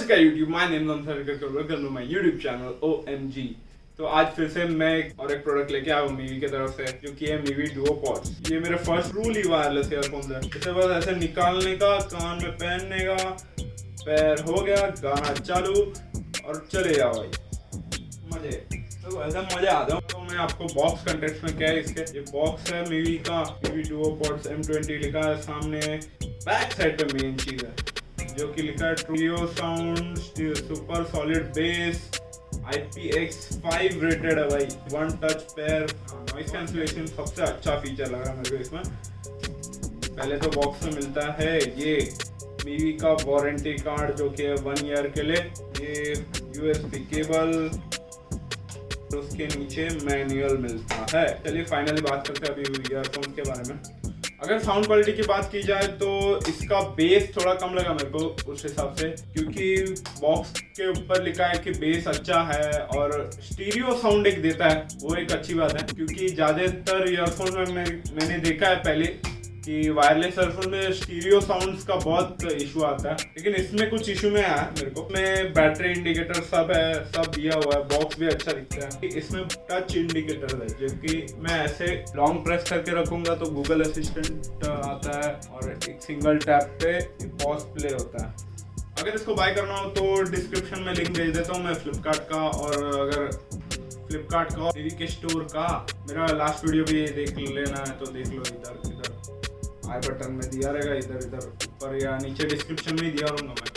नमस्कार YouTube, my name welcome to my YouTube channel OMG। तो आज फिर से मैं एक प्रोडक्ट लेके आया हूँ मीवी की तरफ से, जो कि है मीवी duopods। ये मेरा फर्स्ट ट्रूली वायरलेस ईयरफोन है। इसे बस ऐसे निकालने का, कान में पहनने का, पैर हो गया, गाना चालू और चले जाओ भाई, मजे। तो ऐसा मजा आता है। तो मैं आपको बॉक्स कंटेक्स्ट में क्या है इसके, ये बॉक्स है मीवी का, मीवी duopods M20 लिखा है सामने। बैक साइड पे मेन चीज है जो कि लिखा है trio sound super solid base IPX5 rated है भाई। One touch pair noise cancellation सबसे अच्छा फीचर लगा मेरे को इसमें। पहले तो बॉक्स में मिलता है ये मीवी का वारंटी कार्ड जो कि है 1 ईयर के लिए, ये USB केबल, तो उसके नीचे मैनुअल मिलता है। चलिए फाइनली बात करते हैं अभी ईयरफोन के बारे में। अगर साउंड क्वालिटी की बात की जाए तो इसका बेस थोड़ा कम लगा मेरे को उस हिसाब से, क्योंकि बॉक्स के ऊपर लिखा है कि बेस अच्छा है और स्टीरियो साउंड एक देता है, वो एक अच्छी बात है। क्योंकि ज़्यादातर ईयरफोन में मैंने देखा है पहले कि वायरलेस ईयरफोन में स्टीरियो साउंड्स का बहुत इशू आता है, लेकिन इसमें कुछ इशू में आया मेरे को। में बैटरी इंडिकेटर सब है, सब दिया हुआ है, बॉक्स भी अच्छा दिखता है। इसमें टच इंडिकेटर है जो कि मैं ऐसे लॉन्ग प्रेस करके रखूंगा तो गूगल असिस्टेंट आता है और एक सिंगल टैप पे पॉज प्ले होता है। अगर इसको बाय करना हो तो डिस्क्रिप्शन में लिंक भेज देता हूँ मैं फ्लिपकार्ट का, और अगर फ्लिपकार्ट का मीवी के स्टोर का मेरा लास्ट वीडियो भी देख लेना है तो देख लो। इधर आई बटन में दिया रहेगा, इधर ऊपर या नीचे डिस्क्रिप्शन में दिया रहूंगा मैं।